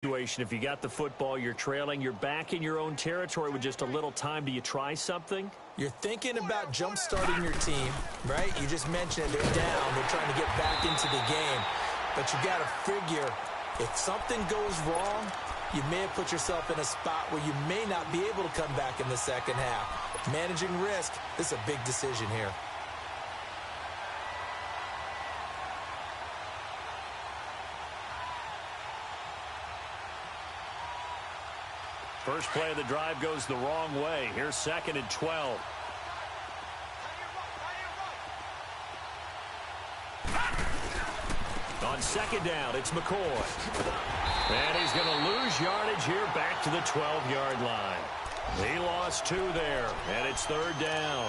situation. If you got the football, you're trailing, you're back in your own territory with just a little time. Do you try something? You're thinking about jump-starting your team, right? You just mentioned they're down. They're trying to get back into the game. But you got to figure, if something goes wrong, you may have put yourself in a spot where you may not be able to come back in the second half. Managing risk, this is a big decision here. First play of the drive goes the wrong way. Here's 2nd and 12. On 2nd down, it's McCoy. And he's going to lose yardage here back to the 12-yard line. He lost 2 there, and it's 3rd down.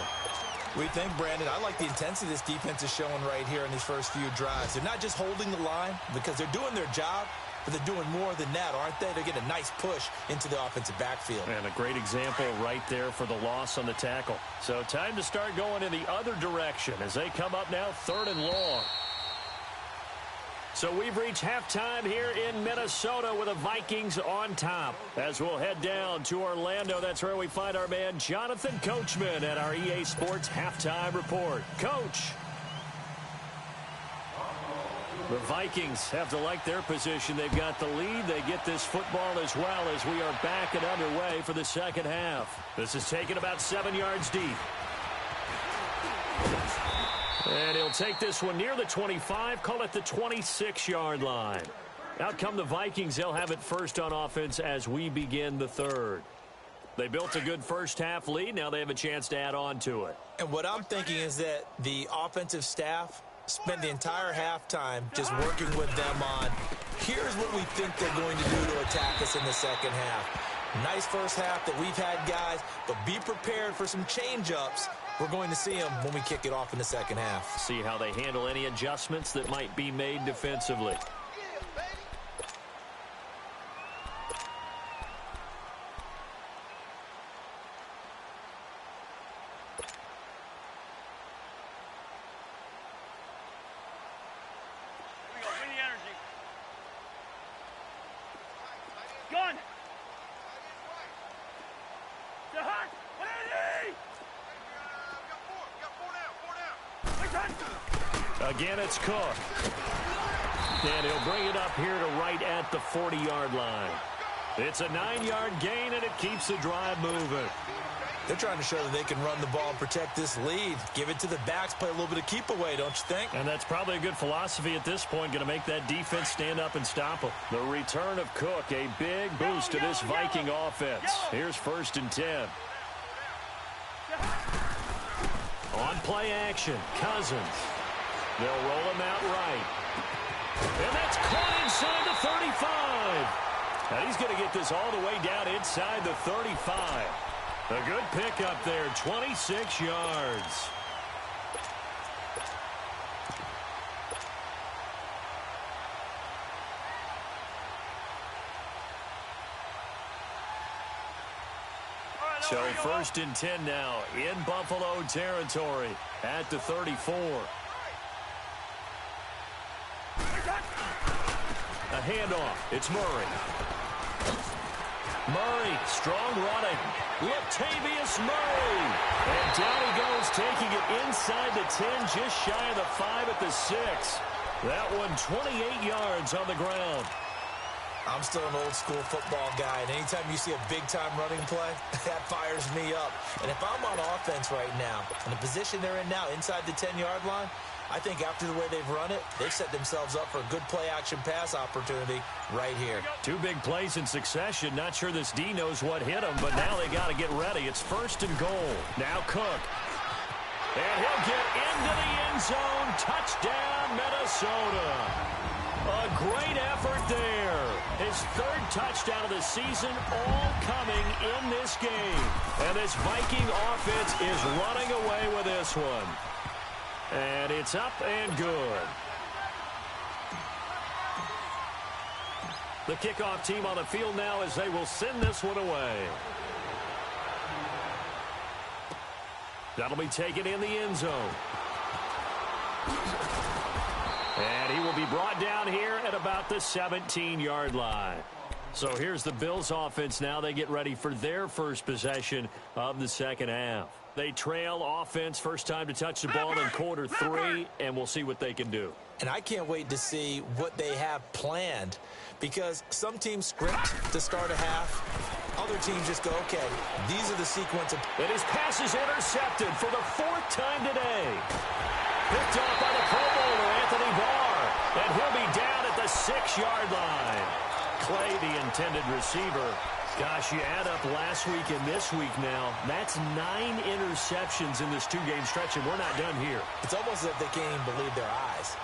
We think, Brandon, I like the intensity this defense is showing right here in these first few drives. They're not just holding the line because they're doing their job, but they're doing more than that, aren't they? They're getting a nice push into the offensive backfield. And a great example right there for the loss on the tackle. So time to start going in the other direction as they come up now 3rd and long. So we've reached halftime here in Minnesota with the Vikings on top. As we'll head down to Orlando, that's where we find our man Jonathan Coachman at our EA Sports Halftime Report. Coach. The Vikings have to like their position. They've got the lead. They get this football as well as we are back and underway for the second half. This is taken about 7 yards deep. And he'll take this one near the 25, call it the 26-yard line. Out come the Vikings. They'll have it first on offense as we begin the 3rd. They built a good first-half lead. Now they have a chance to add on to it. And what I'm thinking is that the offensive staff spent the entire halftime just working with them on, here's what we think they're going to do to attack us in the second half. Nice first half that we've had, guys, but be prepared for some change-ups. We're going to see them when we kick it off in the second half. See how they handle any adjustments that might be made defensively. Again, it's Cook. And he'll bring it up here to right at the 40-yard line. It's a 9-yard gain, and it keeps the drive moving. They're trying to show that they can run the ball and protect this lead. Give it to the backs, play a little bit of keep away, don't you think? And that's probably a good philosophy at this point, going to make that defense stand up and stop them. The return of Cook, a big boost to this Viking offense. Here's 1st and 10. On play action, Cousins. They'll roll him out right. And that's caught inside the 35. Now he's going to get this all the way down inside the 35. A good pickup there, 26 yards. So 1st and 10 now in Buffalo territory at the 34. A handoff. It's Murray. Murray, strong running. Latavius Murray. And down he goes, taking it inside the 10, just shy of the 5 at the 6. That one 28 yards on the ground. I'm still an old-school football guy, and anytime you see a big-time running play, that fires me up. And if I'm on offense right now, in the position they're in now, inside the 10-yard line, I think after the way they've run it, they've set themselves up for a good play-action pass opportunity right here. 2 big plays in succession. Not sure this D knows what hit him, but now they got to get ready. It's 1st and goal. Now Cook. And he'll get into the end zone. Touchdown, Minnesota. A great effort there. His 3rd touchdown of the season, all coming in this game. And this Viking offense is running away with this one. And it's up and good. The kickoff team on the field now as they will send this one away. That'll be taken in the end zone. And he will be brought down here at about the 17-yard line. So here's the Bills offense now. They get ready for their first possession of the second half. They trail offense, first time to touch the ball in quarter 3, and we'll see what they can do. And I can't wait to see what they have planned, because some teams script to start a half. Other teams just go, okay, these are the sequence of... And his pass is intercepted for the 4th time today. Picked off by the Pro Bowler, Anthony Barr. And he'll be down at the 6-yard line. Clay, the intended receiver. Gosh, you add up last week and this week now. That's 9 interceptions in this 2-game stretch, and we're not done here. It's almost as if they can't even believe their eyes.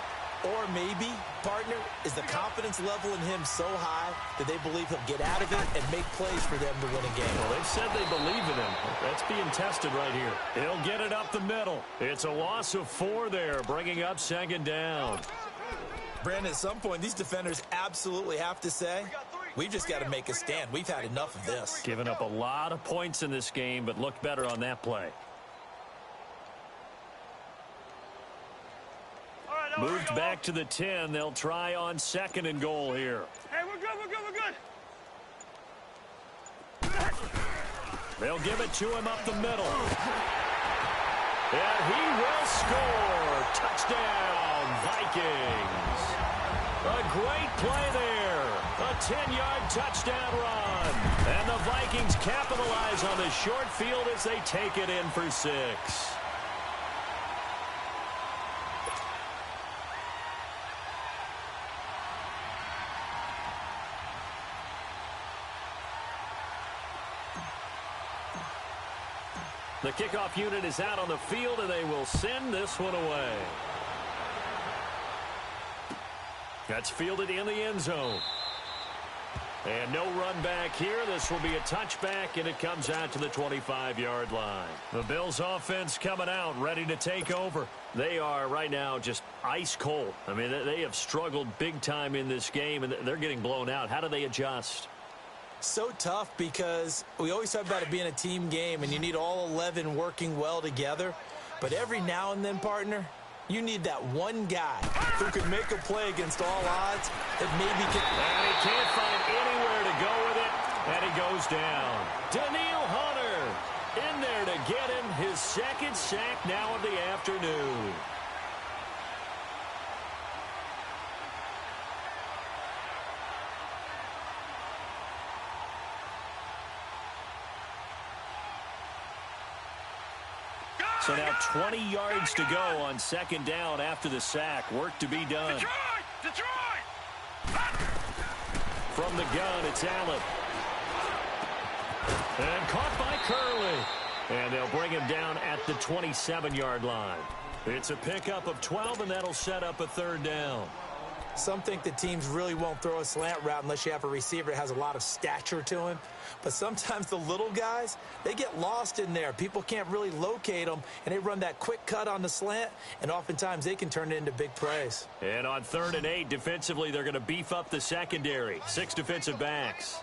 Or maybe, partner, is the confidence level in him so high that they believe he'll get out of it and make plays for them to win a game. Well, they've said they believe in him. That's being tested right here. He'll get it up the middle. It's a loss of 4 there, bringing up 2nd down. Brandon, at some point, these defenders absolutely have to say, we've just got to make a stand. We've had enough of this. Giving up a lot of points in this game, but looked better on that play. Moved back to the 10. They'll try on 2nd and goal here. Hey, we're good, we're good, we're good. They'll give it to him up the middle. And he will score. Touchdown, Vikings. A great play there. A 10-yard touchdown run. And the Vikings capitalize on the short field as they take it in for 6. The kickoff unit is out on the field, and they will send this one away. That's fielded in the end zone. And no run back here. This will be a touchback, and it comes out to the 25-yard line. The Bills offense coming out, ready to take over. They are right now just ice cold. I mean, they have struggled big time in this game, and they're getting blown out. How do they adjust? So tough, because we always talk about it being a team game and you need all 11 working well together. But every now and then, partner, you need that one guy who can make a play against all odds that maybe can... And he can't find anywhere to go with it, and he goes down. Daniil Hunter in there to get him his 2nd sack now of the afternoon. So now 20 yards to go on 2nd down after the sack. Work to be done. Detroit! From the gun, it's Allen. And caught by Curley. And they'll bring him down at the 27-yard line. It's a pickup of 12, and that'll set up a 3rd down. Some think the teams really won't throw a slant route unless you have a receiver that has a lot of stature to him. But sometimes the little guys, they get lost in there. People can't really locate them, and they run that quick cut on the slant, and oftentimes they can turn it into big plays. And on 3rd and 8, defensively, they're going to beef up the secondary. 6 defensive backs.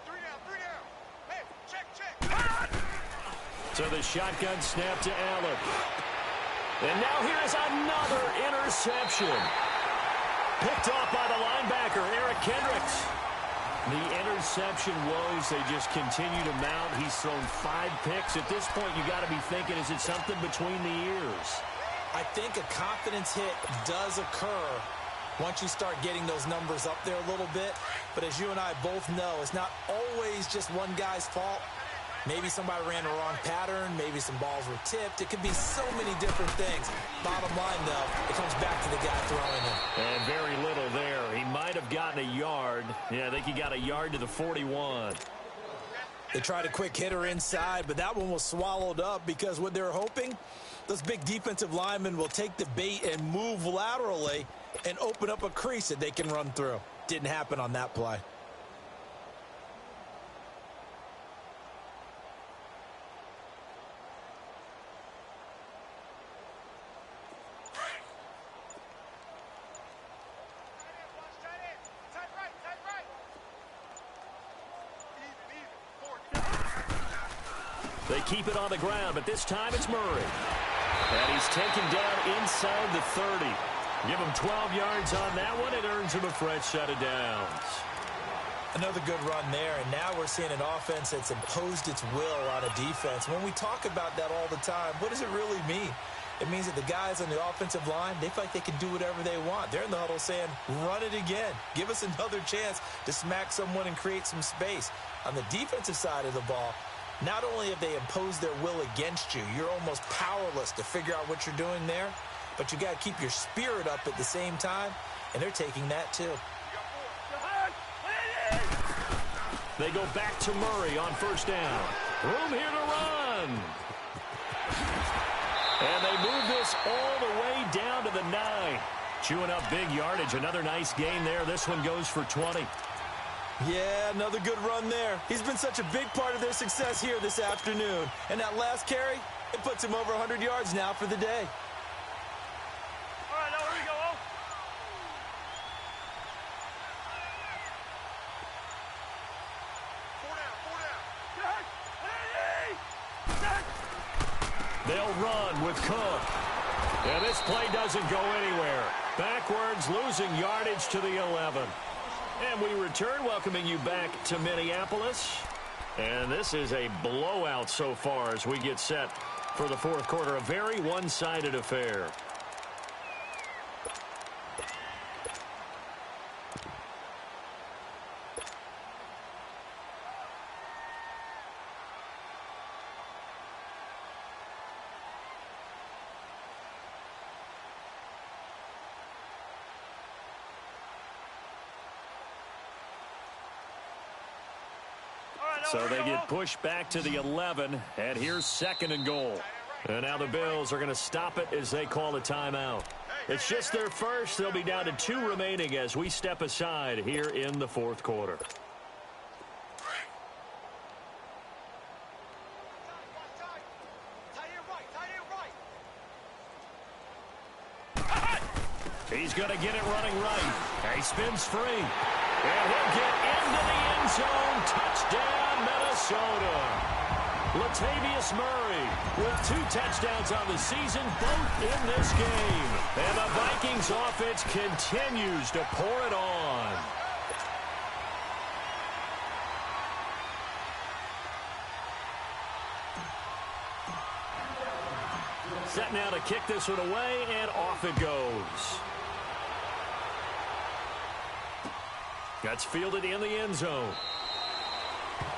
3 down. Hey, check. So the shotgun snap to Allen. And now here is another interception. Picked off by the linebacker, Eric Kendricks. The interception woes, they just continue to mount. He's thrown 5 picks. At this point, you got to be thinking, is it something between the ears? I think a confidence hit does occur once you start getting those numbers up there a little bit. But as you and I both know, it's not always just one guy's fault. Maybe somebody ran the wrong pattern. Maybe some balls were tipped. It could be so many different things. Bottom line, though, it comes back to the guy throwing it. And very little there. He might have gotten a yard. Yeah, I think he got a yard to the 41. They tried a quick hitter inside, but that one was swallowed up because what they're hoping, those big defensive linemen will take the bait and move laterally and open up a crease that they can run through. Didn't happen on that play. They keep it on the ground, but this time it's Murray. And he's taken down inside the 30. Give him 12 yards on that one. It earns him a fresh set of downs. Another good run there, and now we're seeing an offense that's imposed its will on a defense. When we talk about that all the time, what does it really mean? It means that the guys on the offensive line, they feel like they can do whatever they want. They're in the huddle saying, run it again. Give us another chance to smack someone and create some space. On the defensive side of the ball, not only have they imposed their will against you, you're almost powerless to figure out what you're doing there, but you got to keep your spirit up at the same time, and they're taking that too. They go back to Murray on first down. Room here to run. And they move this all the way down to the 9. Chewing up big yardage. Another nice gain there. This one goes for 20. Yeah, another good run there. He's been such a big part of their success here this afternoon. And that last carry, it puts him over 100 yards now for the day. All right, now here we go. They'll run with Cook. And this play doesn't go anywhere. Backwards, losing yardage to the 11. And we return, welcoming you back to Minneapolis. And this is a blowout so far as we get set for the fourth quarter. A very one-sided affair. So they get pushed back to the 11, and here's 2nd and goal. And now the Bills are going to stop it as they call a timeout. It's just their first. They'll be down to 2 remaining as we step aside here in the fourth quarter. He's going to get it running right. He spins free. And he'll get into the end zone. Touchdown, Minnesota. Latavius Murray with 2 touchdowns on the season, both in this game. And the Vikings offense continues to pour it on. Set now to kick this one away, and off it goes. That's fielded in the end zone.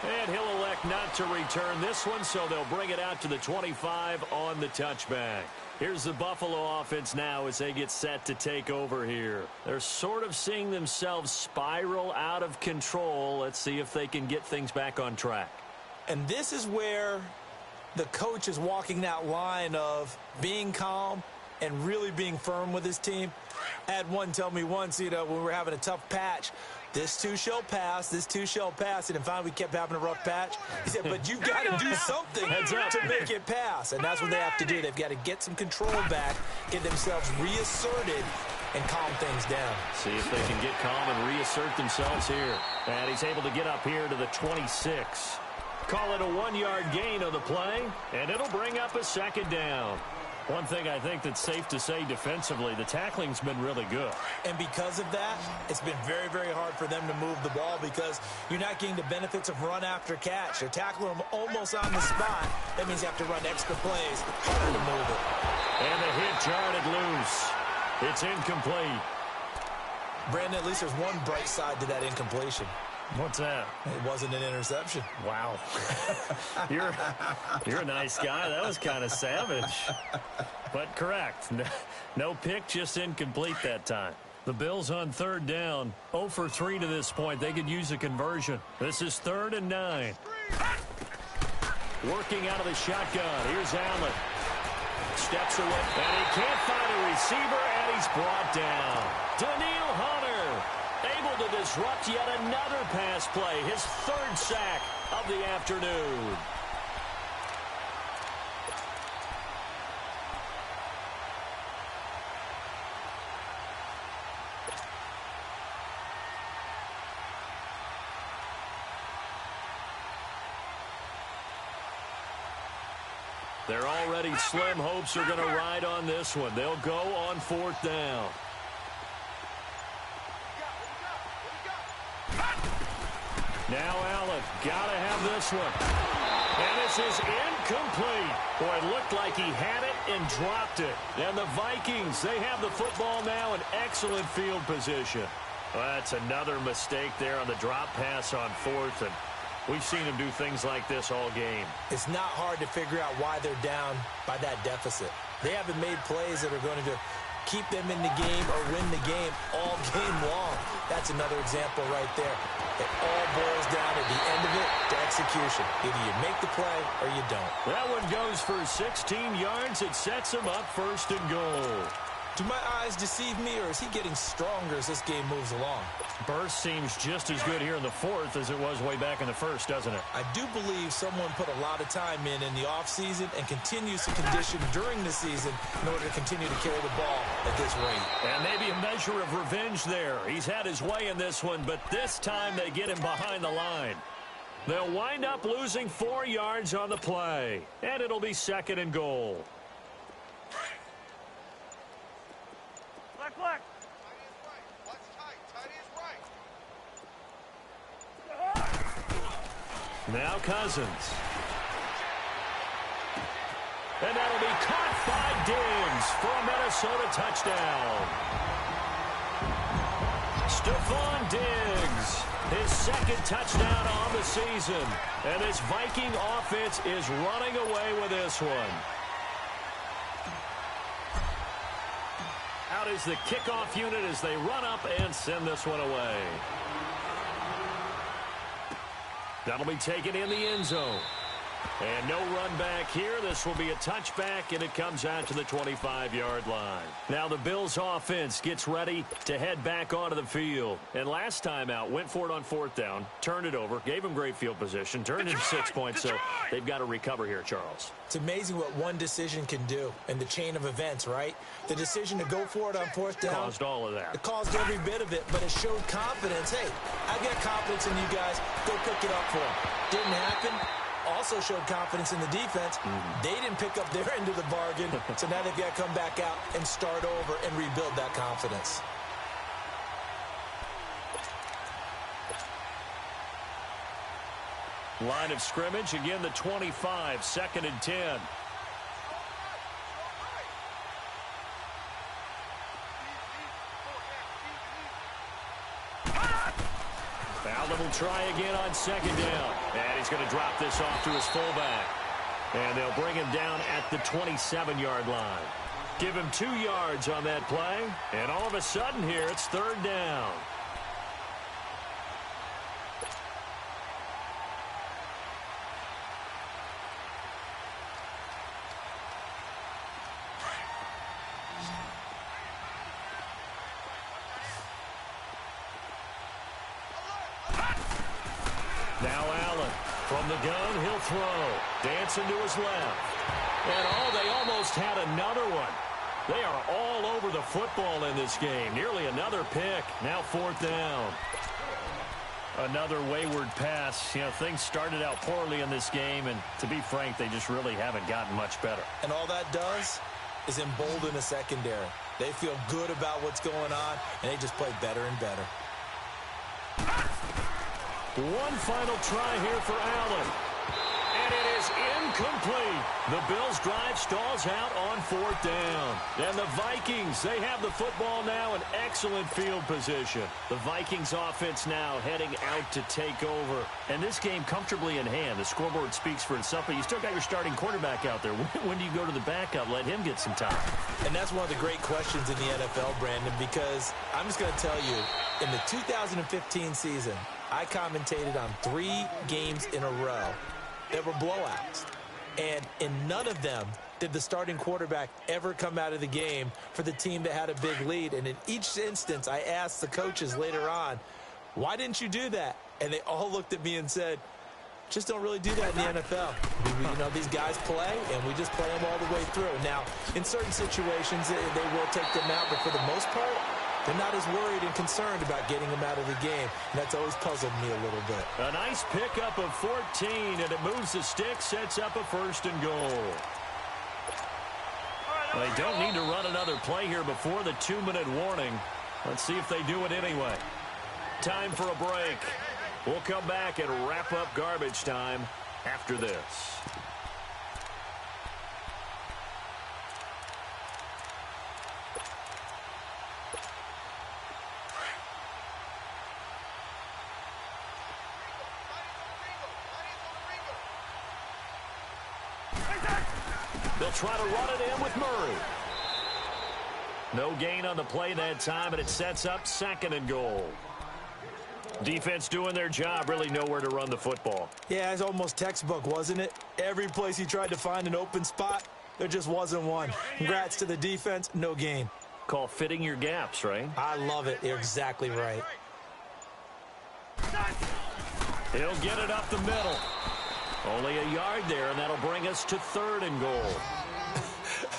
And he'll elect not to return this one, so they'll bring it out to the 25 on the touchback. Here's the Buffalo offense now as they get set to take over here. They're sort of seeing themselves spiral out of control. Let's see if they can get things back on track. And this is where the coach is walking that line of being calm and really being firm with his team. I had one tell me once, when we were having a tough patch, this too shall pass, this too shall pass. And finally we kept having a rough patch. He said, but you've got to do something to make it pass. And that's what they have to do. They've got to get some control back, get themselves reasserted, and calm things down. See if they can get calm and reassert themselves here. And he's able to get up here to the 26. Call it a 1-yard gain on the play, and it'll bring up a 2nd down. One thing I think that's safe to say defensively, the tackling's been really good. And because of that, it's been very, very hard for them to move the ball because you're not getting the benefits of run after catch. They're tackling them almost on the spot. That means you have to run extra plays, harder to move it. And the hit jarred loose. It's incomplete. Brandon, at least there's one bright side to that incompletion. What's that? It wasn't an interception. Wow. You're a nice guy. That was kind of savage. But correct. No pick, just incomplete that time. The Bills on 3rd down. 0 for 3 to this point. They could use a conversion. This is 3rd and 9. Working out of the shotgun. Here's Allen. Steps away. And he can't find a receiver, and he's brought down. Daniil Hunter. Able to disrupt yet another pass play. His 3rd sack of the afternoon. Their already slim hopes are going to ride on this one. They'll go on 4th down. Now Allen, gotta have this one. And this is incomplete. Boy, it looked like he had it and dropped it. And the Vikings, they have the football now in excellent field position. Well, that's another mistake there on the drop pass on fourth, and we've seen him do things like this all game. It's not hard to figure out why they're down by that deficit. They haven't made plays that are going to keep them in the game or win the game all game long. That's another example right there. It all boils down at the end of it to execution. Either you make the play or you don't. That one goes for 16 yards. It sets him up first and goal. Do my eyes deceive me, or is he getting stronger as this game moves along? Burst seems just as good here in the fourth as it was way back in the first, doesn't it? I do believe someone put a lot of time in the offseason and continues to condition during the season in order to continue to carry the ball at this rate. And maybe a measure of revenge there. He's had his way in this one, but this time they get him behind the line. They'll wind up losing 4 yards on the play, and it'll be second and goal. Black. Now Cousins. And that'll be caught by Diggs for a Minnesota touchdown. Stephon Diggs, his second touchdown on the season. And this Viking offense is running away with this one. Out is the kickoff unit as they run up and send this one away. That'll be taken in the end zone. And no run back here. This will be a touchback, and it comes out to the 25-yard line. Now the Bills' offense gets ready to head back onto the field. And last time out, went for it on fourth down, turned it over, gave them great field position, turned into 6 points, so they've got to recover here, Charles. It's amazing what one decision can do in the chain of events, right? The decision to go for it on fourth down. Caused all of that. It caused every bit of it, but it showed confidence. Hey, I've got confidence in you guys. Go pick it up for them. Didn't happen. Also showed confidence in the defense. They didn't pick up their end of the bargain, so now they've got to come back out and start over and rebuild that confidence. Line of scrimmage, again the 25, second and 10. Fowler will try again on second down. And he's going to drop this off to his fullback. And they'll bring him down at the 27-yard line. Give him 2 yards on that play. And all of a sudden here, it's third down. Now Allen from the gun, he'll throw. Dancing to his left. And they almost had another one. They are all over the football in this game. Nearly another pick. Now fourth down. Another wayward pass. You know, things started out poorly in this game, and to be frank, they just really haven't gotten much better. And all that does is embolden the secondary. They feel good about what's going on, and they just play better and better. One final try here for Allen. And it is incomplete. The Bills' drive stalls out on fourth down. And the Vikings, they have the football now in excellent field position. The Vikings offense now heading out to take over. And this game comfortably in hand. The scoreboard speaks for itself, but you still got your starting quarterback out there. When do you go to the backup? Let him get some time. And that's one of the great questions in the NFL, Brandon, because I'm just going to tell you, in the 2015 season, I commentated on 3 games in a row that were blowouts. And in none of them did the starting quarterback ever come out of the game for the team that had a big lead. And in each instance, I asked the coaches later on, why didn't you do that? And they all looked at me and said, just don't really do that in the NFL. You know, these guys play, and we just play them all the way through. Now, in certain situations, they will take them out, but for the most part, they're not as worried and concerned about getting them out of the game. And that's always puzzled me a little bit. A nice pickup of 14, and it moves the stick, sets up a first and goal. They don't need to run another play here before the 2-minute warning. Let's see if they do it anyway. Time for a break. We'll come back and wrap up garbage time after this. They'll try to run it in with Murray. No gain on the play that time, and it sets up 2nd and goal. Defense doing their job, really nowhere to run the football. Yeah, it's almost textbook, wasn't it? Every place he tried to find an open spot, there just wasn't one. Congrats to the defense, no gain. Call fitting your gaps, right? I love it. You're exactly right. He'll get it up the middle. Only a yard there, and that'll bring us to 3rd and goal.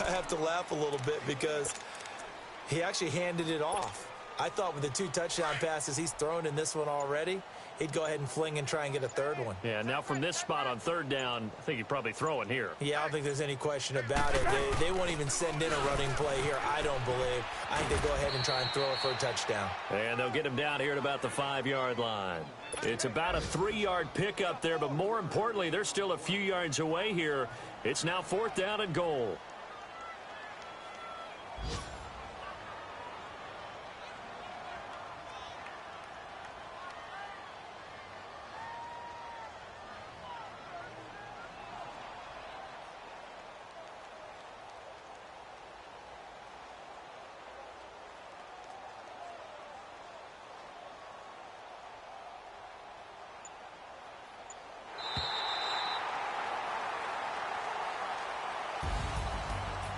I have to laugh a little bit because he actually handed it off. I thought with the 2 touchdown passes he's thrown in this one already, he'd go ahead and fling and try and get a 3rd one. Yeah, now from this spot on 3rd down, I think he'd probably throw it here. Yeah, I don't think there's any question about it. They won't even send in a running play here, I don't believe. I think they go ahead and try and throw it for a touchdown. And they'll get him down here at about the 5-yard line. It's about a 3-yard pickup there, but more importantly, they're still a few yards away here. It's now 4th down and goal.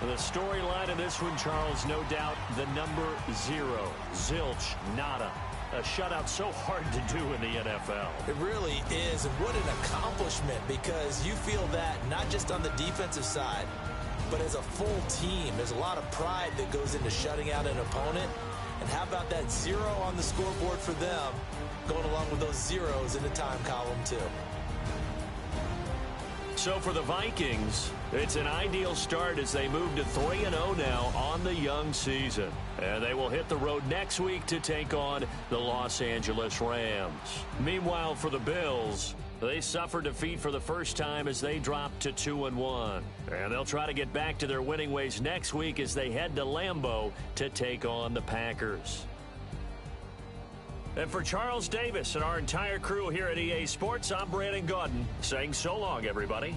The storyline in this one, Charles, no doubt the number 0. Zilch, nada. A shutout so hard to do in the NFL. It really is, and what an accomplishment, because you feel that not just on the defensive side, but as a full team. There's a lot of pride that goes into shutting out an opponent. And how about that 0 on the scoreboard for them, going along with those zeros in the time column, too. So for the Vikings, it's an ideal start as they move to 3-0 now on the young season. And they will hit the road next week to take on the Los Angeles Rams. Meanwhile, for the Bills, they suffer defeat for the first time as they drop to 2-1. And they'll try to get back to their winning ways next week as they head to Lambeau to take on the Packers. And for Charles Davis and our entire crew here at EA Sports, I'm Brandon Gaudin saying so long, everybody.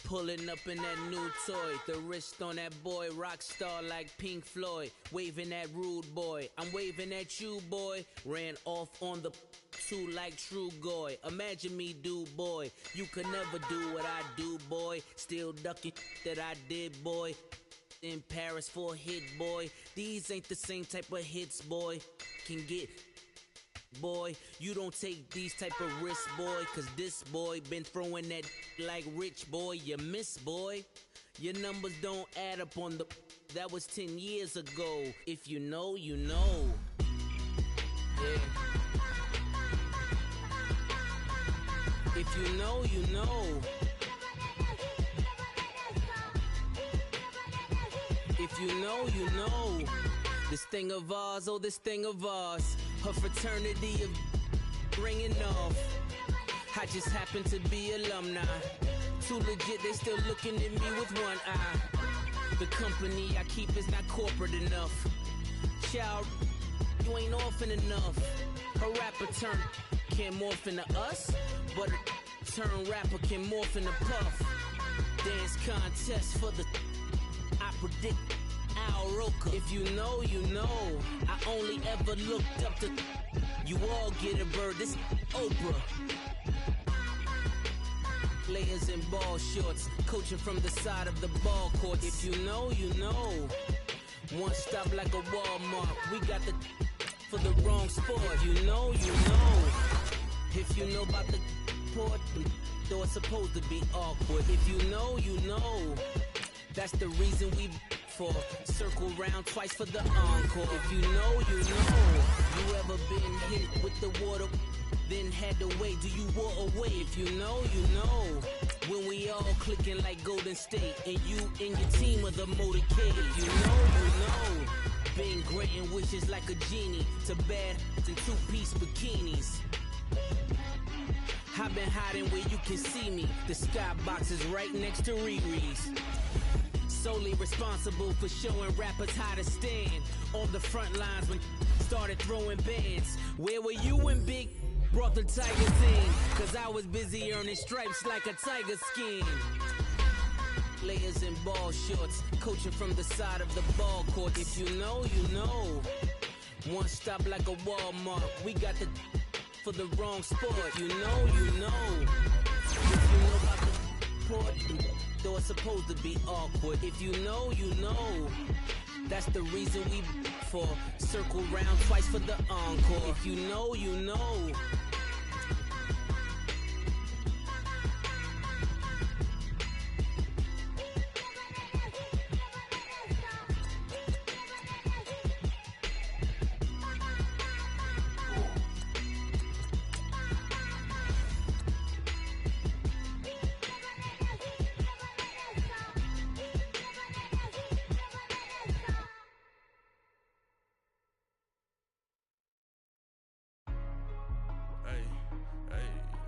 Pulling up in that new toy, the wrist on that boy, rock star like Pink Floyd, waving at rude boy, I'm waving at you boy, ran off on the two like True Goy, imagine me do boy, you could never do what I do boy, still ducking that I did boy, in Paris for a hit boy, these ain't the same type of hits boy, can get boy, you don't take these type of risks, boy, cause this boy been throwing that like rich boy, you miss, boy. Your numbers don't add up on the, that was 10 years ago. If you know, you know. Yeah. If you know, you know. If you know, you know. This thing of ours, oh, this thing of ours. Her fraternity of ringing off. I just happen to be alumni. Too legit, they still looking at me with one eye. The company I keep is not corporate enough. Child, you ain't orphan enough. A rapper turn can't morph into us, but a turn rapper can morph into Puff. Dance contest for the, I predict Al Roker. If you know, you know. I only ever looked up to, you all get a bird, this Oprah. Layers in ball shorts, coaching from the side of the ball court. If you know, you know. One stop like a Walmart. We got the for the wrong sport. You know, you know. If you know about the port, though it's supposed to be awkward. If you know, you know. That's the reason we for circle round twice for the encore. If you know, you know. You ever been hit with the water? Then had to wait, do you walk away? If you know, you know. When we all clicking like Golden State, and you and your team are the motorcade. If you know, you know. Been granting wishes like a genie to bad in two-piece bikinis. I've been hiding where you can see me. The skybox is right next to Riri's. Solely responsible for showing rappers how to stand on the front lines when started throwing bands. Where were you when Big brought the Tigers in? Cause I was busy earning stripes like a tiger skin. Layers in ball shorts, coaching from the side of the ball court. If you know, you know. One stop like a Walmart. We got the for the wrong sport. You know, you know. If you know about the port, though it's supposed to be awkward. If you know, you know. That's the reason we for circle round twice for the encore. If you know, you know.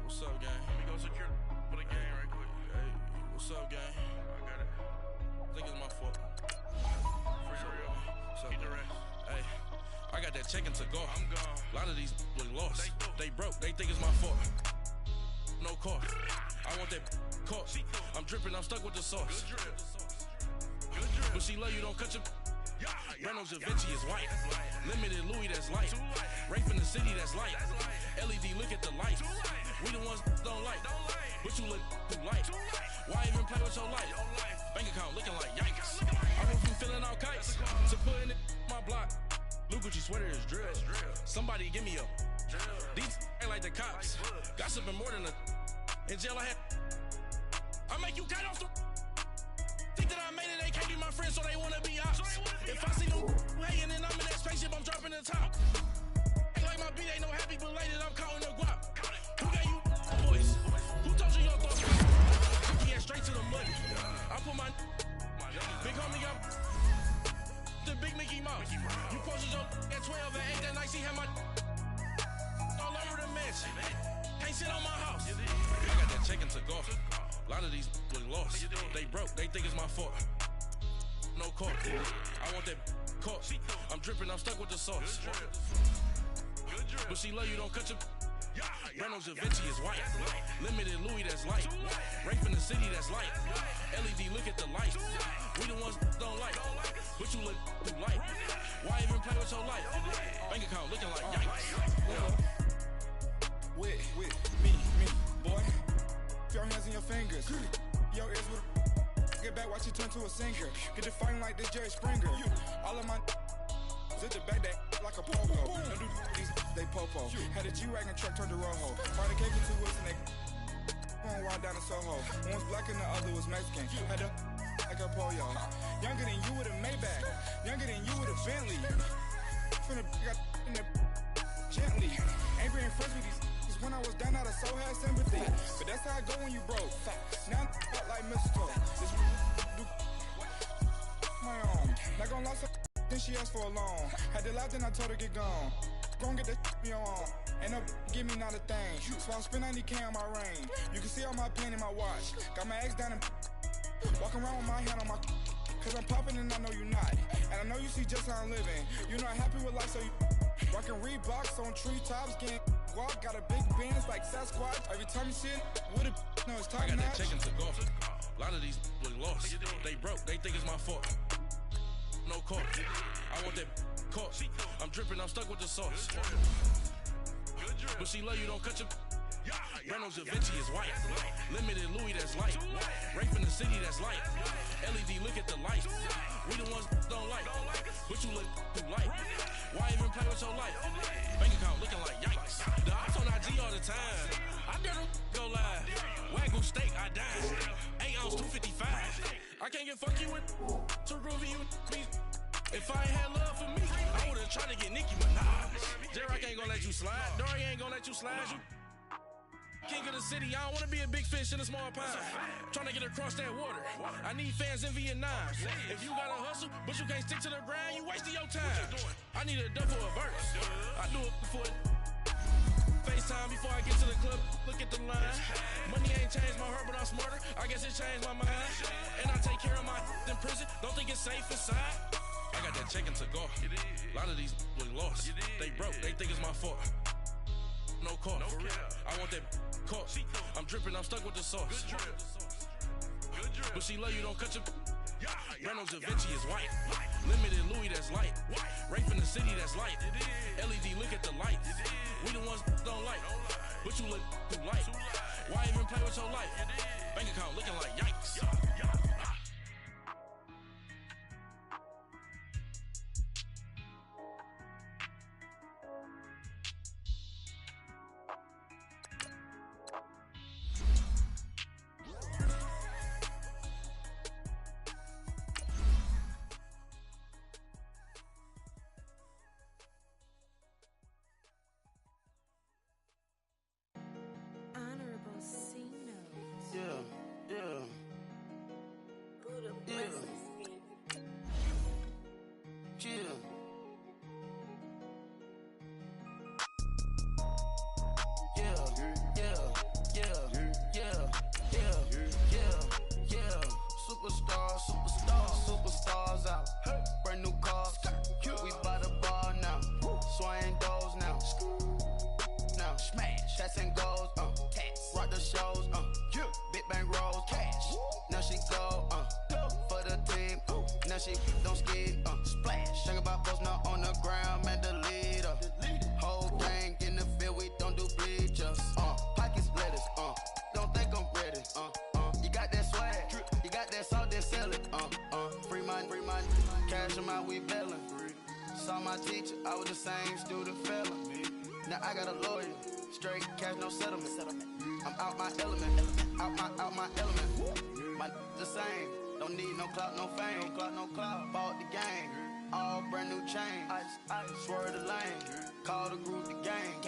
What's up, gang? Let me go secure for the game right quick. Hey, what's up, gang? I got it. I think it's my fault. For real. Keep the rest. Hey, I got that check-in to go. I'm gone. A lot of these look lost. They broke. They think it's my fault. No car. I want that caught. I'm dripping. I'm stuck with the sauce. Good drip. Good drip. But she love you. Don't cut your. Reynolds Da Vinci is white. Limited Louis, that's light. Rape in the city, that's light. LED, look at the lights. We the ones don't like. But you look too light. Why even play with your life? Bank account looking like yikes. I went from filling out kites to putting it in my block. Blue Gucci sweater is drill. Somebody give me a. These ain't like the cops. Gossiping more than a. In jail I had. I make you cut off the. Think that I made it, they can't be my friends, so they wanna be ops. If I see them hating and I'm in that spaceship, I'm dropping the top. Ain't like my beat ain't no happy belated, I'm counting the guap. Who gave you voice? Who told you your thoughts? Yeah, straight to the money. I put my big homie up the big Mickey Mouse. You posted your at 12 and 8 that night, she had my all over the mansion. Can't sit on my house. I got that check-in to go. A lot of these look lost. They broke, they think it's my fault. No car. I want that caught. I'm dripping, I'm stuck with the sauce. But she love you, don't cut your. Reynolds Da Vinci is white. Limited Louis that's light. Rape in the city that's light. LED, look at the light. We the ones don't like. But you look too light. Why even play with your life? Bank account looking like yikes. With me, boy. Your hands and your fingers. Your ears with get back, watch you turn to a singer. Get to fighting like this Jerry Springer. All of my zip the back that like a pogo. Don't do these, they popo. Had a G-Wagon truck turned to Rojo. Friday came to 2 wheels and they going wild down in Soho. One was black and the other was Mexican. Had a like a pollo. Younger than you with a Maybach. Younger than you with a Bentley. From the got in the gently. Ain't being friends with these when I was down out of so had sympathy. But that's how I go when you broke. Now I'm like mistletoe. This do my own. Not gonna lost her, then she asked for a loan. Had to laugh, then I told her get gone. Gon' get that me on. And up, give me not a thing. So I spend 90K on my range. You can see all my pen in my watch. Got my ex down and walking around with my hand on my. Cause I'm popping and I know you not. And I know you see just how I'm living. You're not happy with life, so you rockin' Reeboks on treetops, getting walk, got a big Benz like Sasquatch. Every time you see it, with a no, it's top I got notch. that check into golf. A lot of these look lost. They broke, they think it's my fault. No court. I want that court. I'm dripping, I'm stuck with the sauce. But she love you, don't cut your. Reynolds Da Vinci is white. Limited Louis that's light. Rape in the city that's light. LED, look at the light. We the ones don't like. But you look too light. Why even play with your life? Bank account looking like yikes. The ops on IG all the time. I dare them go live. Wagyu steak, I died. 8 ounce 255. I can't get funky with too groovy you me. If I ain't had love for me, I would've tried to get Nicki Minaj. J-Rock ain't gonna let you slide. Dory ain't gonna let you slide. You king of the city, I don't wanna be a big fish in a small pond. Trying to get across that water. I need fans in Vietnam. If you gotta hustle, but you can't stick to the grind, you wasting your time. I need a dub for a verse. I do it for FaceTime before I get to the club. Look at the line. Money ain't changed my heart, but I'm smarter. I guess it changed my mind. And I take care of my in prison. Don't think it's safe inside. I got that check into golf. A lot of these look lost. They broke, they think it's my fault. No court. I want that court. I'm dripping, I'm stuck with the sauce. But she love you, don't cut your. Reynolds Da Vinci is white. Limited Louis that's light. Rape in the city that's light. LED, look at the light. We the ones don't like. But you look too light. Why even play with your life? Bank account looking like yikes. Superstars out. Brand new cars. We by the bar now. Swaying doors now. Now smash. Cats and goals. Rock the shows. Big bang rolls. Cash. Now she go. For the team. Now she don't skid. Splash. Think about post now on the ground. Man, the leader. Whole gang in the field. We don't do bleachers. Pockets lettuce. Don't think I'm ready. You got that swag. You got that salt, then sell it. Free money. Cash them out, we bellin'. Saw my teacher, I was the same student fella. Now I got a lawyer, straight cash, no settlement. I'm out my element, out my element. My the same, don't need no clout, no fame. Bought the game, all brand new chain. I swerve the lane, call the group the gang.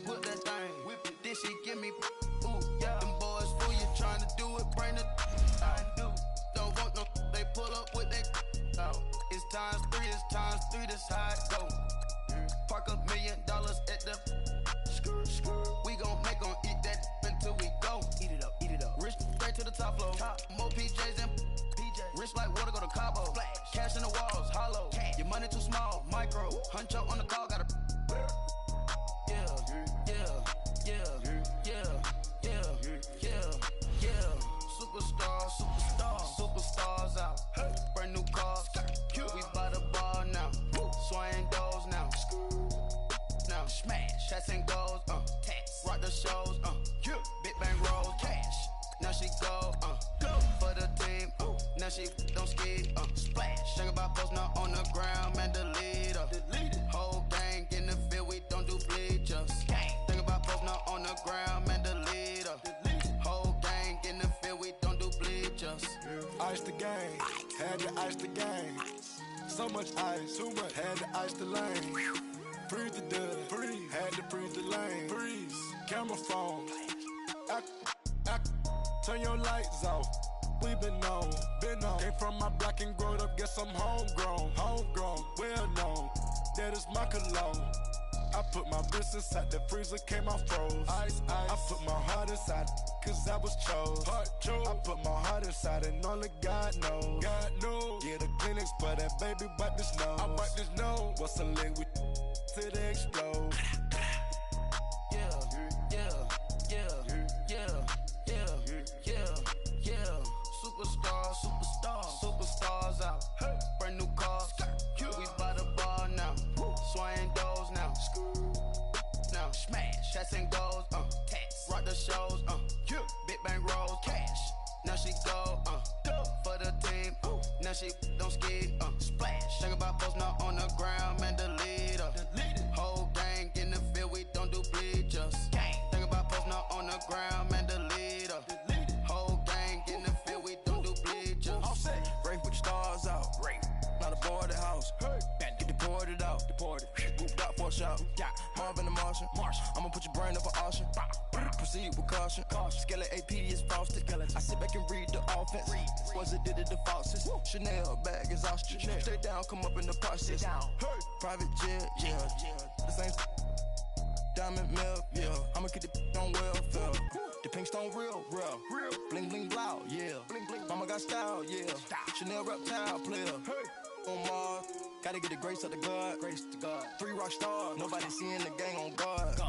Whip that thing, whip it, then she give me. Ooh, yeah. Them boys fool you trying to do it, bring the. I do, don't want no. They pull up with that. It's times 3, that's how it go. Park $1 million at the. We gon' make 'em eat that until we go. Eat it up. Rich straight to the top floor. More PJs and rich like water, go to Cabo. Splash. Cash in the walls, hollow. Cash. Your money too small, micro. Huncho on the call, got a. Yeah. chats and goals, tax, rock the shows, big bang rolls, cash. Now she go for the team, now she don't ski, splash. Think about posting her on the ground, man, delete her. Whole gang in the field, we don't do bleachers. Think about posting her on the ground, man, delete her. Whole gang in the field, we don't do bleachers. Ice the game, had to ice the game. So much ice, too much, had to ice the lane. Freeze the dust, freeze, had to freeze the lane. Freeze, camera phone, turn your lights off. We been on. Came from my block and growed up, guess I'm homegrown, well known. That is my cologne. I put my wrist inside the freezer, came out froze. Ice. I put my heart inside, cause I was chose. I put my heart inside and only God knows. Yeah, the clinics for that baby, bite this nose. I bite this nose. What's a lick with till they explode? Superstars out. Brand new cars. We by the bar now. Swaying doors now. Now smash. Chats and goals. Tax. Rock the shows. Big bang rolls. Cash. Now she go. For the team. Now she don't ski. Splash. Think about posting her on the ground, man, delete her. Whole gang in the field, we don't do bleachers. Think about posting her on the ground, man, delete her. Whole gang in the field, we don't do bleachers. All set. Rain put the stars out. Rain. Not a boarded house. Get deported out. Moved out for a shot. Marvin the Martian. I'ma put your brain up for auction. Proceed with caution. Skeleton AP is frosted. I sit back and read the offense. Was it did it the faucets? Chanel bag is ostrich. Stay down, come up in the process. Private jet, yeah. The same diamond milk, yeah. I'ma keep the on welfare. The pink stone real. Bling bling blow, yeah. Mama got style, yeah. Chanel reptile player. On Mars, gotta get the grace of the God. 3 rock stars, nobody seeing the gang on guard.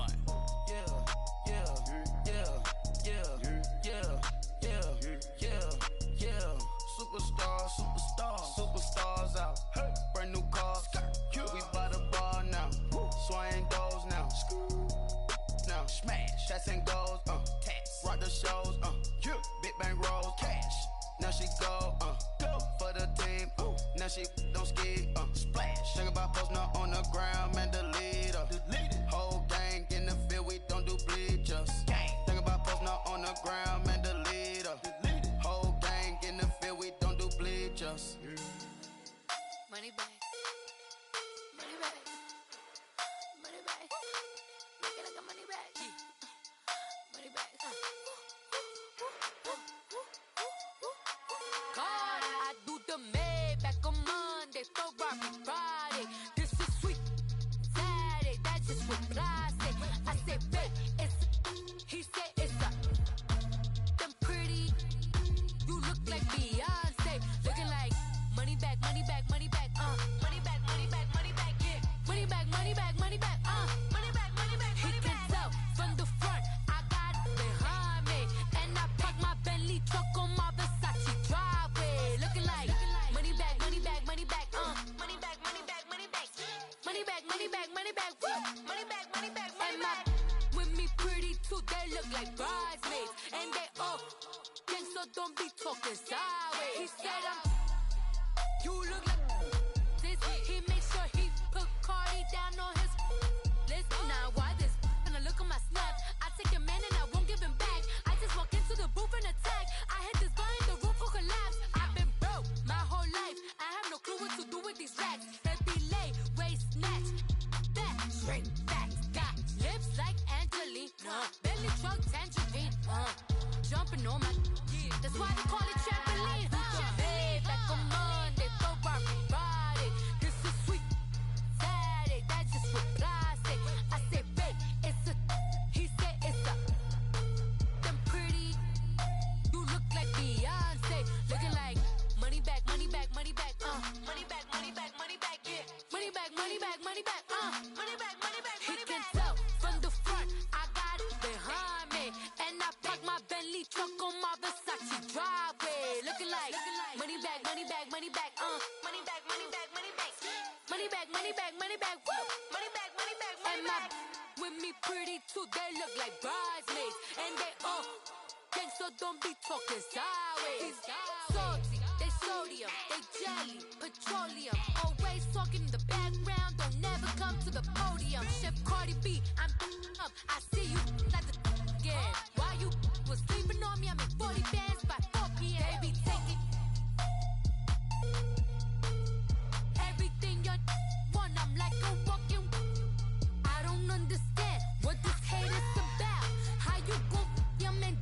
Superstars out. Brand new cars. We by the bar now. Swaying doors now. Now smash. Chats and goals. Tax. Rock the shows. Big bang rolls. Cash. Now she go. For the team. Now she don't ski. Splash. Think about posting her on the ground, man, delete her. Whole gang in the field, we don't do bleachers. Think about posting her on the ground, man, delete her. Whole gang in the field, we don't do bleachers. Money back. Money back. Money back. Make it like a money back. Money back. God, I do the Maybach on Monday, Ferrari Friday. This is sweet Saturday, that's just what I say. I say, babe, it's he said it's a them pretty. You look like Beyonce, looking like money back, money back, money back, money back, money back, money back, yeah. Money back, money back, money back, money back, money back, money back. He can tell from the front, I got it behind me, and I park my Bentley truck on my Versace driveway, looking like money back, money back, money back, money back, money back, money back, money back, money back, money back, woo, money back, money back, money back. With me pretty too, they look like bridesmaids, and they all gang, so don't be talking sideways. He said you look like this. He makes sure he put Cardi down on his list. Now why this? When I look at my snap, I take a man and I won't give him back. I just walk into the booth and attack. I hit this guy in the roof will collapse. I've been broke my whole life. I have no clue what to do with these racks. Heavy lay, waist snatch, back straight back. Got lips like Angelina, belly truck tangerine. Jumping on my, that's why they call it trampoline. Back on Monday, Ferrari Friday. This is sweet Saturday, that's just what I say. I say, babe, it's a, he said it's a, them pretty. You look like Beyonce, looking like money back, money back, money back, money back, money back, money back, yeah. Money back, money back, money back, money back, money back, money back. He can tell from the front, I got it behind me, and I park my Bentley truck on my Versace driveway, looking like money back, money back, money back, money back, money back, money back, money back, money back, money back, woo, money back, money back, money back. With with me pretty too, they look like bridesmaids. And they all gang, so don't be talking sideways. Salty, they sodium, they jelly, petroleum. Always talking in the background, don't never come to the podium. Chef Cardi B, I'm up, I see you like the again. Why you was sleeping on me, I'm in 40 bands by 4 p.m. They be taking everything you want, I'm like a walking. I don't understand what this hate is about. How you gon' your man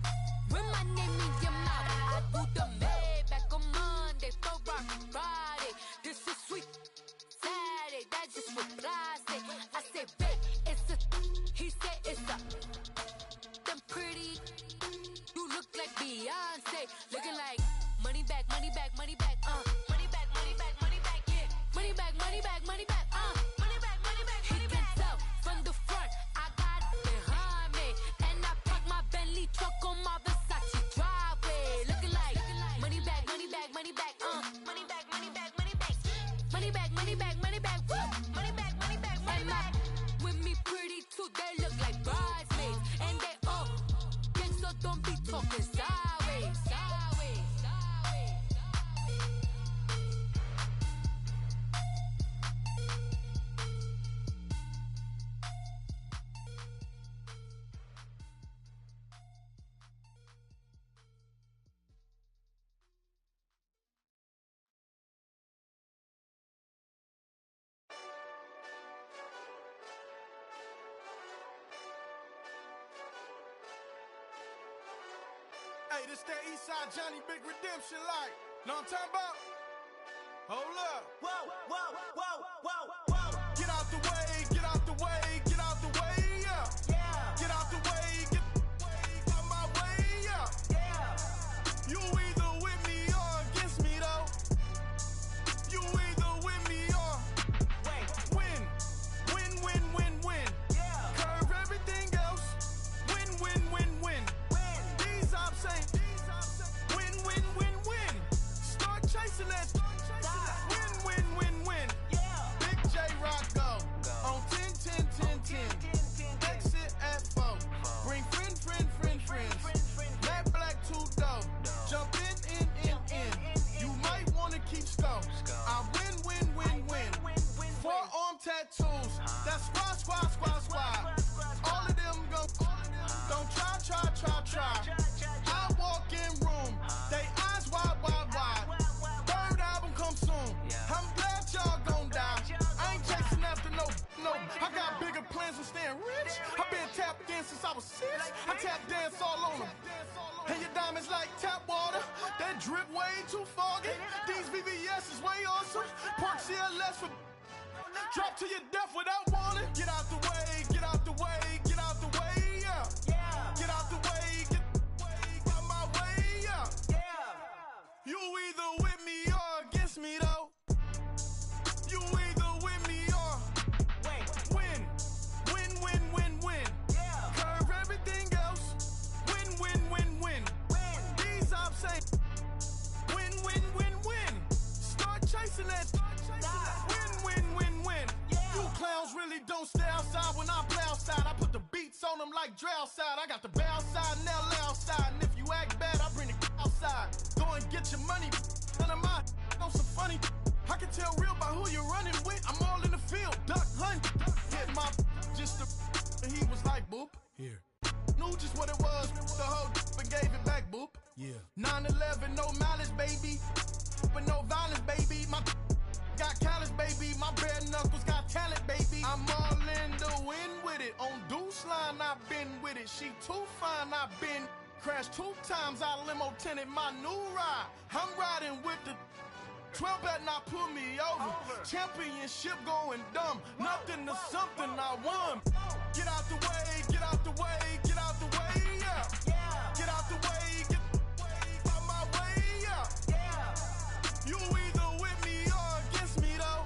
with my name in your mouth? I do the Maybach on Monday, Ferrari Friday. This is sweet Saturday, that's just what I say. I say, babe, it's a, he said it's a, them pretty, you look like Beyonce, looking like money back, money back, money back, money back, money back, money back, yeah, money back, money back, money back, money back, money back, money back. He can tell from the front, I got it behind me, and I park my Bentley truck on my Versace driveway, looking like money back, money back, money back, money back, money back, money back, money back, money back, money back, woo, money back, money back, money back. With me pretty too, they look like bridesmaids, and they all gang, so don't be talking sideways, sideways, sideways. Hey, this that Eastside Johnny Big Redemption like. Know what I'm talking about? Hold up. Whoa, whoa, whoa, whoa, whoa. Get out the way, get out the way, get out the way, yeah. Yeah. Get out the way, get out my way, yeah. Yeah. You either with me or against me though. You either with me or win. Win, win, win, win. Yeah. Curve everything else. Win, win, win, win. These I'm saying. Win, win, win, win. Start chasing that. Win, win, win, win. Yeah. Big J Rock go. On 10, 10, 10, 10. Exit at 4. Bring friend, friend, friend, friends. Matt Black 2 dough. Jump in. You might wanna keep score. I win, win, win, win. Forearm tattoos. That's squad. All of them go. Don't try. I walk in room. They eyes wide. Third album come soon. I'm glad y'all gon' die. I ain't chasing after no. I got bigger plans than staying rich. I been tapped in since I was 6. I tap dance all on them. And your diamonds like tap water. That drip way too foggy. These VVS is way awesome. Park CLS for drop to your death without warning. Get out the way, get out the way, get out the way, yeah. Get out the way, get out my way, yeah. You either with me or against me though. You either with me or win. Win, win, win, win. Curve everything else. Win, win, win, win. These I'm saying. Win, win, win, win. Start chasing that. Win, win, win, win. You clowns really don't stay outside when I play outside. I put the beats on them like Dre outside. I got the bow side and LA outside. And if you act bad, I bring the outside. Go and get your money. None of my on some funny. I can tell real by who you're running with. I'm all in the field. Duck hunt. Hit my just the and he was like boop. Here. Knew just what it was. The whole and gave it back boop. Yeah. 9/11, no malice, baby. But no violence, baby. My got callous, baby. My bare knuckles got talent, baby. I'm all in the wind with it. On Deuce Line, I've been with it. She too fine, I've been crashed 2 times. I limo tinted my new ride. I'm riding with the 12 better not pull me over. Championship going dumb. Nothing to something I won. Get out the way, get out the way, get out the way, yeah. Get out the way, get out my way, yeah. You either with me or against me though.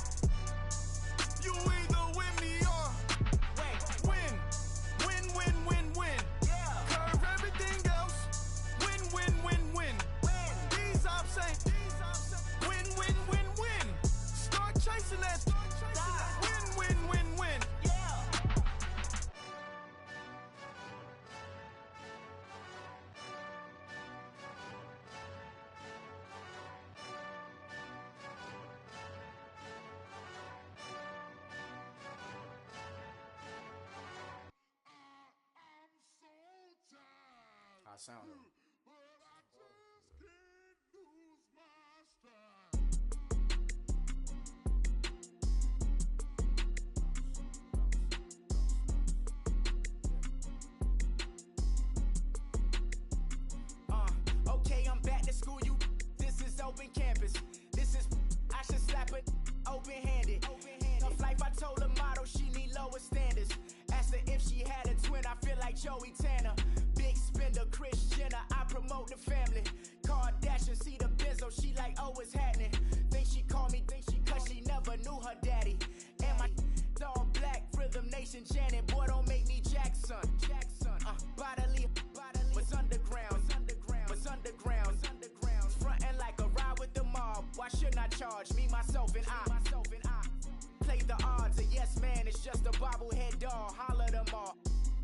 You either with me or win. Win, win, win, win. Curve everything else. Win, win, win, win. These I'm saying. Win, win, win, win. Start chasing that. Win, win, win, win. I sound them. Okay, I'm back to school, you. This is open campus. This is, I should slap it open-handed. Tough life, I told her motto, she need lower standards. Asked her if she had a twin, I feel like Joey Tanner. Big spender, Kris Jenner, I promote the family. Kardashian, see the benzo, she like, oh, it's happening. Think she called me, cause she never knew her daddy. And my all black, Rhythm Nation, Janet, boy, don't make me Jackson. Bodily, was underground. Frontin' like a ride with the mob. Why shouldn't I charge me, myself, and I? Play the odds, a yes man, it's just a bobblehead doll. Holler them all.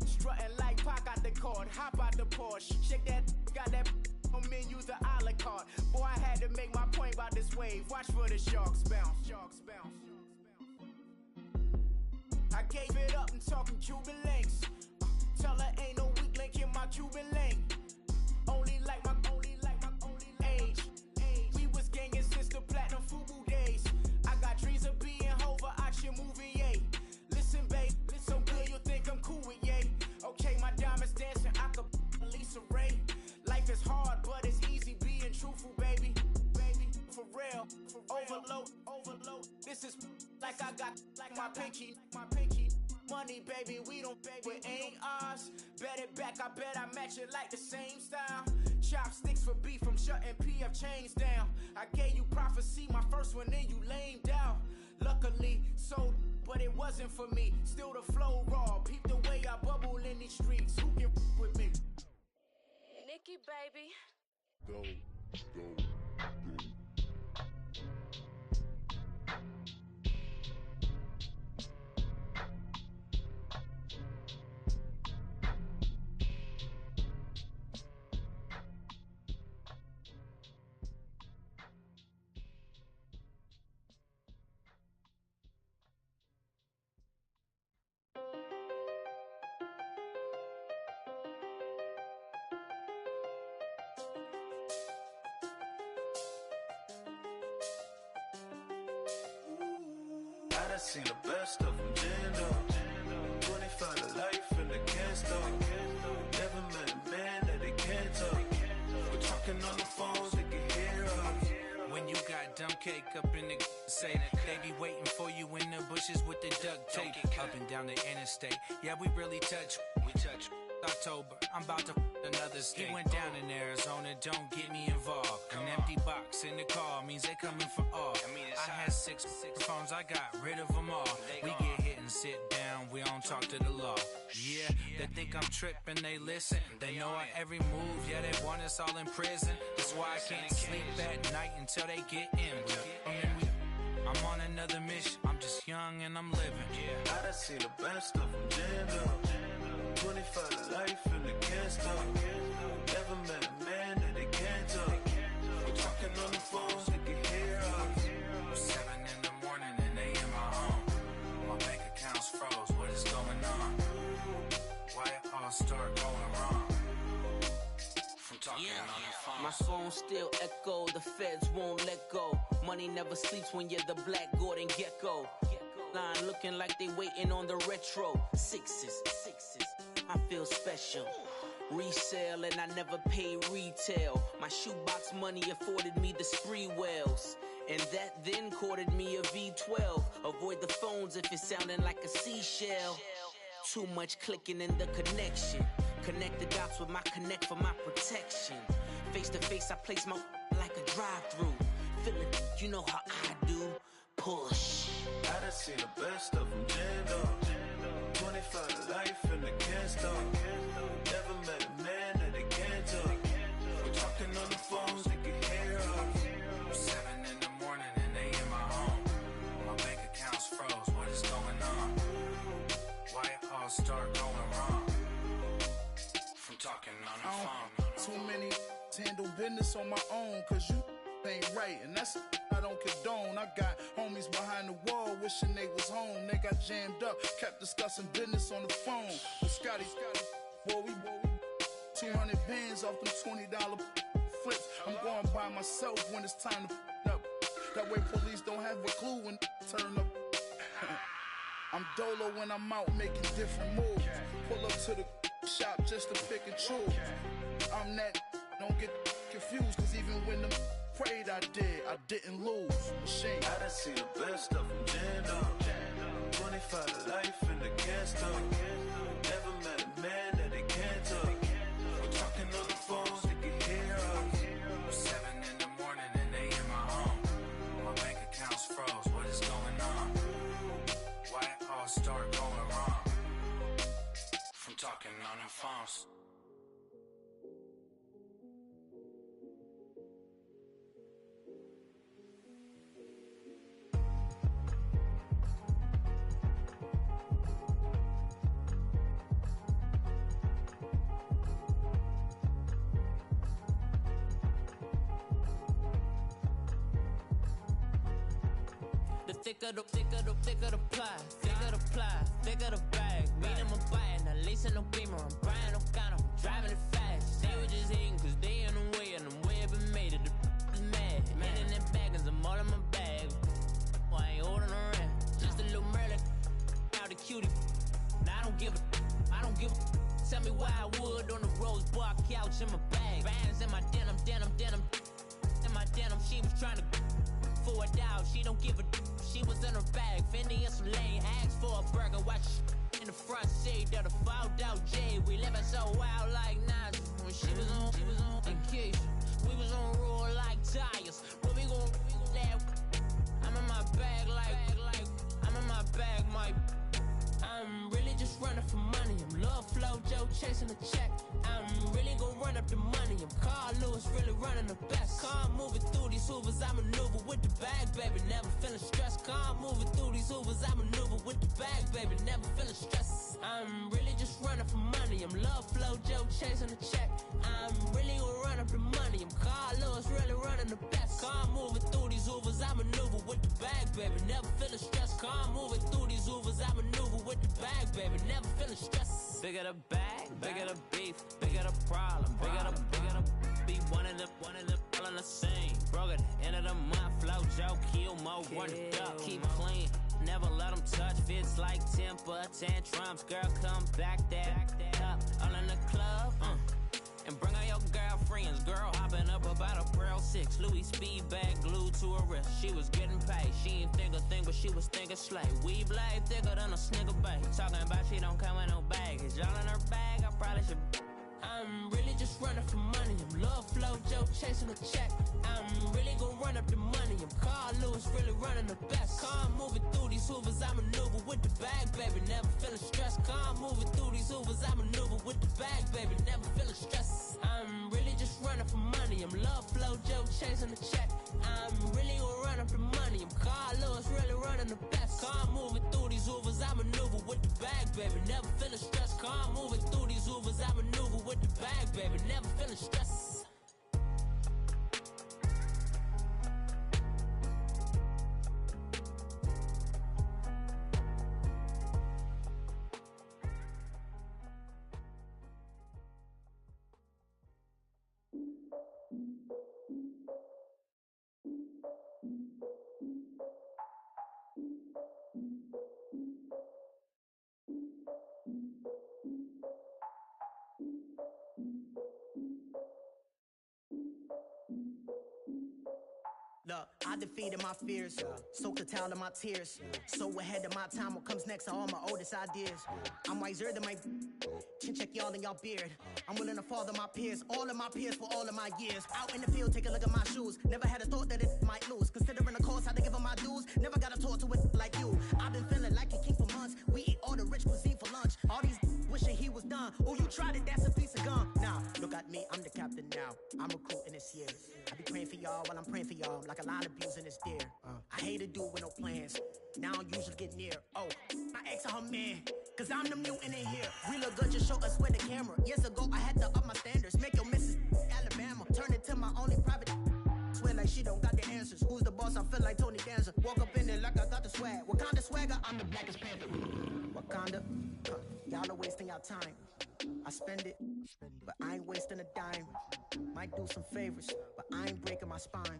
Strutting like Pac out the court, hop out the Porsche. Shake that, got that on menu, the a la carte. Boy, I had to make my point about this wave. Watch for the sharks bounce. I gave it up and talking Cuban links. Tell her ain't no weak link in my Cuban link. Only like my age. We was gangin' since the platinum FUBU days. I got dreams of being Hova, out your movie, yay. Listen, babe, so good you'll think I'm cool with yay. Okay, my diamonds dancing, I could Lisa Ray. Life is hard, but it's easy being truthful, baby. For real, overload. This is like I got like my pinky. Money, baby, we don't pay, it ain't ours. Bet it back, I bet I match it like the same style. Chopsticks for beef, I'm shutting PF chains down. I gave you prophecy, my first one, then you lamed out. Luckily, so, but it wasn't for me. Still the flow raw, peep the way I bubble in these streets. Who can with me? Nikki, baby. Go. I done seen the best of them, Jando. 25 to life and they can't stop. Never met a man that they can't talk. We're talking on the phones, they can hear us. When you got dumb cake up in the say that they be waiting for you in the bushes with the duct tape. Up and down the interstate, yeah, we really touch. October, I'm about to another state. He went down in Arizona, don't get me involved. An empty box in the car means they coming for all. I had six phones, I got rid of them all. We get hit and sit down, we don't talk to the law. Yeah, they think I'm tripping, they listen. They know our every move, yeah, they want us all in prison. That's why I can't sleep at night until they get in. I'm on another mission, I'm just young and I'm living. I done seen the best of them, Jando. 25 to life and they can't stop. Never met a man that they can't talk. We're talking on the phones, they can hear us. 7 in the morning and they in my home. My bank account's froze, what is going on? Why it all start going wrong? From talking on the phone. My phone still echo, the feds won't let go. Money never sleeps when you're the Black Gordon Gecko. Line looking like they waiting on the retro. Sixes, I feel special. Resale and I never pay retail. My shoebox money afforded me the spree wells. And that then courted me a V12. Avoid the phones if it's sounding like a seashell. Too much clicking in the connection. Connect the dots with my connect for my protection. Face to face, I place my like a drive-through. Feeling, you know how I do. Push. I done seen the best of them, Jando. 25 to life and they can't stop. Never met a man that they can't talk. We're talking on the phones, they can hear us. 7 in the morning and they in my home. My bank account's froze, what is going on? Why it all start going wrong? From talking on the phone. Too many handle business on my own, cause you ain't right, and that's I don't condone. I got homies behind the wall wishing they was home. They got jammed up, kept discussing business on the phone. With Scotty, boy, we 200 bands off them $20 flips. I'm going by myself when it's time to up. That way police don't have a clue when turn up. I'm dolo when I'm out making different moves. Pull up to the shop just to pick and choose. I'm that, don't get confused, cause even when them prayed I didn't lose. Machine. I done see the best of them jammed up. 25 to life in the gas up. Never met a man that they can't talk. We're talking on the phones, they can hear us. 7 in the morning and they in my home. My bank account's froze, what is going on? Why it all start going wrong? From talking on the phones. Thicker the pie, thicker the bag. Mean I'm buying, not leasing no beamer. I'm buying no kind, I'm driving it fast. They were just hating cause they in the way and the way I've been made it. The is mad. Man in them baggins, I'm all in my bag. Well, I ain't holding around. Just a little Merlin, out the cutie. Now I don't give a. Tell me why I would on the rose bar couch in my bag. Bands in my denim. In my denim, she was trying to for a doubt. She don't give a. She was in her bag, Fendi and some lane. Asked for a burger, watch in the front seat of the fouled out J. We living so wild like Nas. When she was on vacation, we was on roll like tires. Where we gon' laugh? I'm in my bag like I'm in my bag, Mike. I'm really just running for money. I'm Love Flow Joe chasing a check. I'm really gon' run up the money. I'm Carl Lewis, really running the best. Car moving through these Hoovers, I maneuver with the bag, baby. Never feeling stressed. Car moving through these Hoovers, I maneuver with the bag, baby. Never feeling stressed. I'm really just running for money. I'm Love Flow Joe chasing a check. I'm really gon' run up the money. I'm Carl Lewis, really running the best. Car moving through these Hoovers, I maneuver with the bag, baby. Never feeling stressed. Car moving through these Hoovers, I maneuver with the bag, baby. Never feeling stressed. Bigger the bag, bigger the beef, bigger the problem, bigger the be one of them all in the same. Broke at the end of the month, Flow Joe, kill mo, run it up, keep clean. Never let them touch, fits like temper tantrums. Girl, come back that up, all in the club, and bring all your girlfriends. Girl hopping up about a Pearl 6 Louis speed bag glued to her wrist. She was getting paid, she ain't think a thing, but she was thinking slay. We blade thicker than a Snicker bag. Talking about she don't come with no baggage. Y'all in her bag, I probably should. I'm really just running for money. I'm Love Flow Joe chasing a check. I'm really gon' run up the money. I'm Carl Lewis, really running the best. Car moving through these Hoovers, I maneuver with the bag, baby. Never feeling stressed. Car moving through these Hoovers, I maneuver with the bag, baby. Never feeling stressed. I'm really just running for money. I'm Love Flow Joe chasing a check. I'm really gon' run up the money. I'm Carl Lewis, really running the best. Car moving through these Hoovers, I maneuver with the bag, baby. Never feeling stressed. Car moving through these Hoovers, I maneuver with the bag, baby. Never feeling stressed. Look, I defeated my fears, soaked a towel in my tears. So ahead of my time, what comes next are all my oldest ideas. I'm wiser than my chin check y'all in y'all beard. I'm willing to father my peers, all of my peers for all of my years. Out in the field, take a look at my shoes. Never had a thought that it might lose. Considering the cost, I had to give them my dues. Never got to talk to it like you. I've been feeling like a king for months. We eat all the rich cuisine for lunch. All these wishing he was done. Oh, you tried it, that's a piece of gum. Now, look at me, I'm the captain now. I'm recruiting this year. I be praying for y'all while I'm praying for y'all. Like a line abusing this deer. I hate a dude with no plans. Now I don't usually get near. Oh, my ex her man. Cause I'm the mutant in here. We look good, just show us where the camera. Years ago, I had to up my standards. Make your missus Alabama. Turn it to my only private. Swear like she don't got the answers. Who's the boss? I feel like Tony Danza. Walk up in there like I got the swag. Wakanda swagger, I'm the blackest panther. Wakanda, y'all are wasting your time. I spend it, but I ain't wasting a dime. Might do some favors, but I ain't breaking my spine.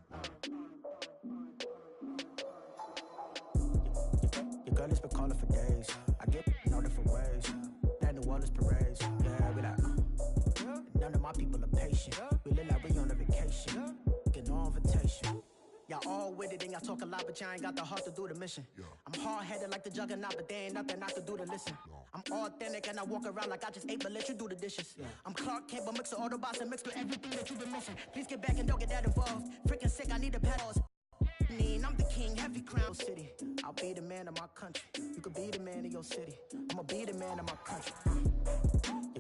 Your girl has been calling for days. I get in all different ways. That New Orleans parades. Yeah, we like. None of my people are patient. We live like we on a vacation. Get no invitation. Y'all all with it and y'all talk a lot, but y'all ain't got the heart to do the mission. I'm hard-headed like the juggernaut, but there ain't nothing I can do to listen. I'm authentic and I walk around like I just ate, but let you do the dishes. I'm Clark Kent, but mix the Autobots and mix with everything that you've been missing. Please get back and don't get that involved. Freaking sick, I need the pedals. I'm the king, heavy crown city. I'll be the man of my country. You could be the man of your city. I'ma be the man of my country.